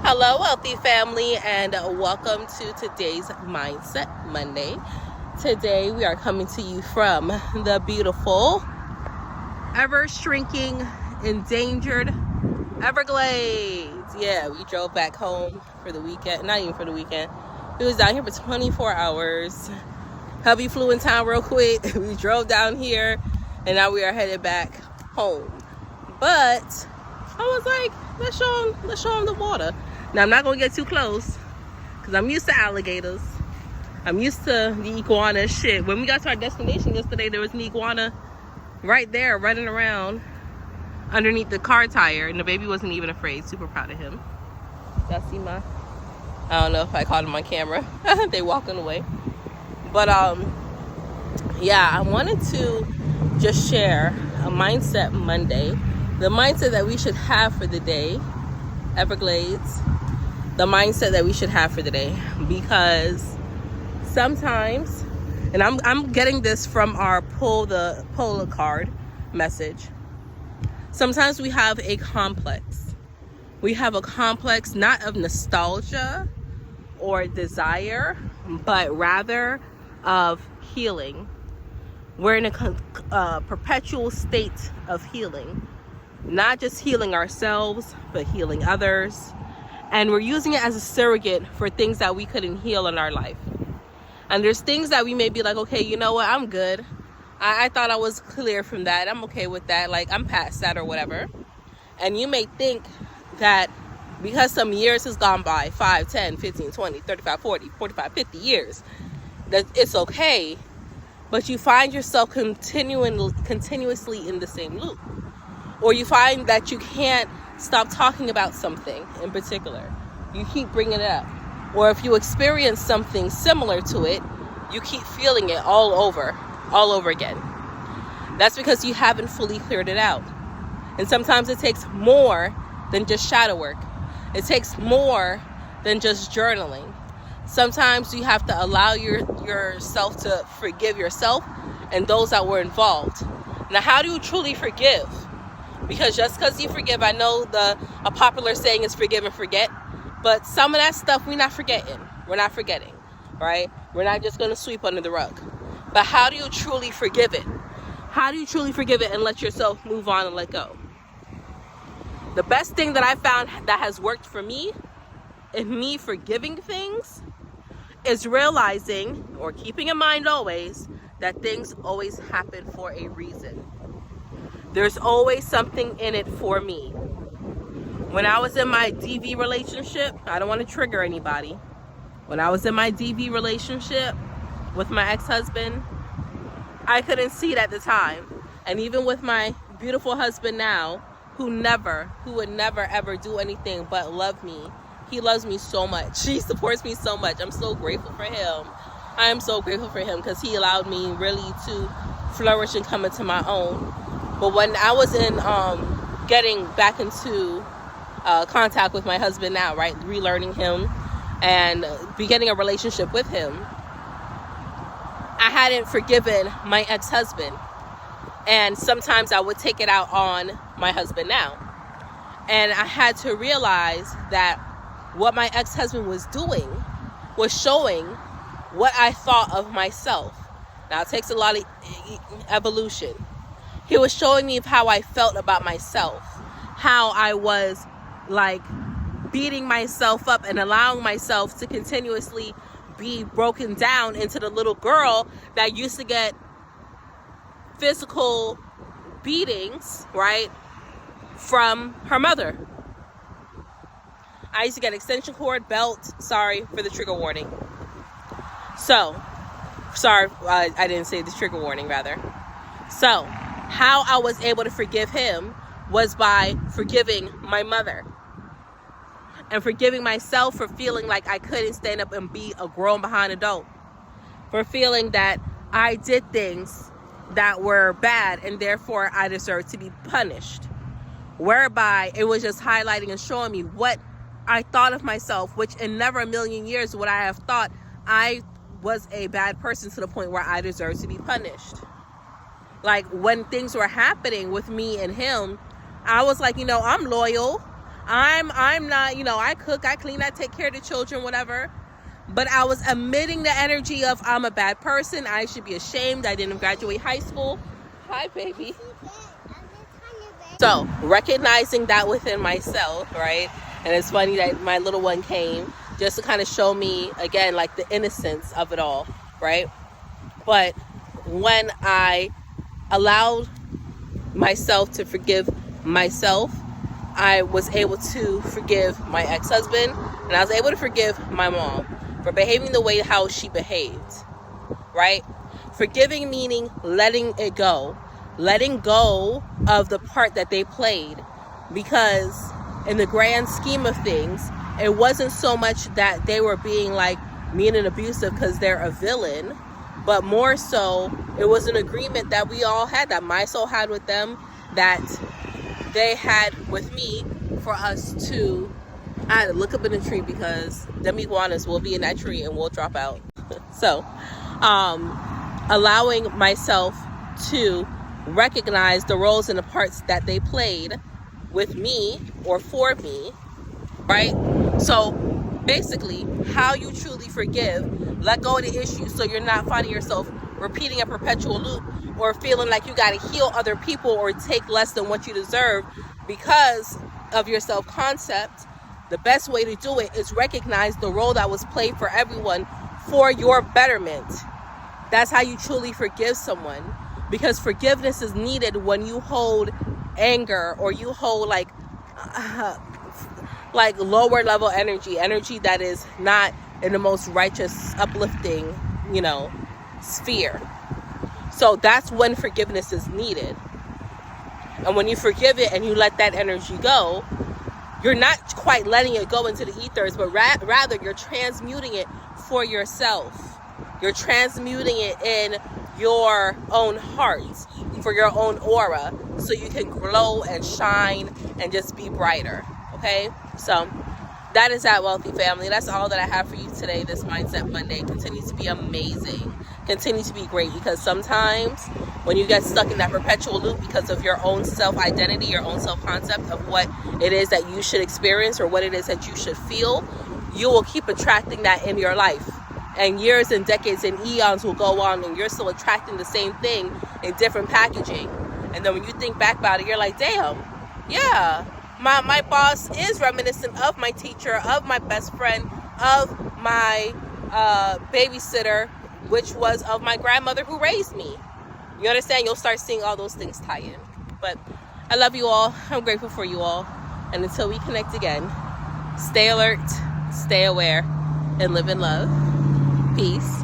Hello, wealthy family, and welcome to today's Mindset Monday. Today we are coming to you from the beautiful, ever-shrinking, endangered Everglades. Yeah, we drove back home for the weekend. Not even for the weekend. We was down here for 24 hours. Hubby flew in town real quick. We drove down here, and now we are headed back home. But I was like, let's show them the water. Now, I'm not going to get too close because I'm used to alligators. I'm used to the iguana shit. When we got to our destination yesterday, there was an iguana right there running around underneath the car tire, and the baby wasn't even afraid. Super proud of him. Y'all see I don't know if I caught him on camera. They walking away. But, yeah, I wanted to just share a Mindset Monday. The mindset that we should have for the day, Everglades. The mindset that we should have for the day, because sometimes, and I'm getting this from our pull the polar card message. Sometimes we have a complex. We have a complex not of nostalgia or desire, but rather of healing. We're in a perpetual state of healing, not just healing ourselves, but healing others. And we're using it as a surrogate for things that we couldn't heal in our life. And there's things that we may be like, okay, you know what, I'm good. I thought I was clear from that. I'm okay with that. Like, I'm past that or whatever. And you may think that because some years has gone by, 5, 10, 15, 20, 35, 40, 45, 50 years, that it's okay. But you find yourself continuously in the same loop. Or you find that you can't stop talking about something in particular. You keep bringing it up. Or if you experience something similar to it, you keep feeling it all over again. That's because you haven't fully cleared it out. And sometimes it takes more than just shadow work. It takes more than just journaling. Sometimes you have to allow yourself to forgive yourself and those that were involved. Now, how do you truly forgive? Because just because you forgive, I know a popular saying is forgive and forget, but some of that stuff we're not forgetting. We're not forgetting, right? We're not just going to sweep under the rug. But how do you truly forgive it? How do you truly forgive it and let yourself move on and let go? The best thing that I found that has worked for me in me forgiving things is realizing, or keeping in mind always, that things always happen for a reason. There's always something in it for me. When I was in my DV relationship, I don't want to trigger anybody. When I was in my DV relationship with my ex-husband, I couldn't see it at the time. And even with my beautiful husband now, who would never ever do anything but love me. He loves me so much. He supports me so much. I'm so grateful for him. I am so grateful for him because he allowed me really to flourish and come into my own. But when I was in getting back into contact with my husband now, right, relearning him and beginning a relationship with him, I hadn't forgiven my ex-husband. And sometimes I would take it out on my husband now. And I had to realize that what my ex-husband was doing was showing what I thought of myself. Now, it takes a lot of evolution. He was showing me how I felt about myself, how I was like beating myself up and allowing myself to continuously be broken down into the little girl that used to get physical beatings, right, from her mother. I used to get extension cord, belt, sorry for the trigger warning. So, sorry, I didn't say the trigger warning, rather. So, how I was able to forgive him was by forgiving my mother. And forgiving myself for feeling like I couldn't stand up and be a grown behind adult. For feeling that I did things that were bad and therefore I deserved to be punished. Whereby it was just highlighting and showing me what I thought of myself, which in never a million years would I have thought I was a bad person to the point where I deserved to be punished. Like when things were happening with me and him, I was like, I'm loyal. I'm not, I cook, I clean, I take care of the children, whatever. But I was emitting the energy of I'm a bad person. I should be ashamed. I didn't graduate high school. Hi, baby. So recognizing that within myself, right? And it's funny that my little one came just to kind of show me, again, like the innocence of it all, right? But when I allowed myself to forgive myself, I was able to forgive my ex-husband, and I was able to forgive my mom for behaving the way how she behaved, right? Forgiving meaning letting it go. Letting go of the part that they played, because in the grand scheme of things, it wasn't so much that they were being like mean and abusive because they're a villain, but more so it was an agreement that we all had, that my soul had with them, that they had with me, for us to, I had to look up in the tree because them iguanas will be in that tree and will drop out. So allowing myself to recognize the roles and the parts that they played with me or for me, right? So basically, how you truly forgive, let go of the issues so you're not finding yourself repeating a perpetual loop or feeling like you got to heal other people or take less than what you deserve because of your self-concept. The best way to do it is recognize the role that was played for everyone for your betterment. That's how you truly forgive someone. Because forgiveness is needed when you hold anger or you hold like lower level energy that is not in the most righteous, uplifting, sphere. So that's when forgiveness is needed. And when you forgive it and you let that energy go, you're not quite letting it go into the ethers, but rather you're transmuting it for yourself. You're transmuting it in your own heart, for your own aura, so you can glow and shine and just be brighter. Okay, so that is that, wealthy family. That's all that I have for you today, this Mindset Monday. Continue to be amazing, continue to be great, because sometimes when you get stuck in that perpetual loop because of your own self-identity, your own self-concept of what it is that you should experience or what it is that you should feel, you will keep attracting that in your life. And years and decades and eons will go on and you're still attracting the same thing in different packaging. And then when you think back about it, you're like, damn, yeah, my boss is reminiscent of my teacher, of my best friend, of my babysitter, which was of my grandmother who raised me. You understand? You'll start seeing all those things tie in. But I love you all. I'm grateful for you all. And until we connect again, stay alert, stay aware, and live in love. Peace.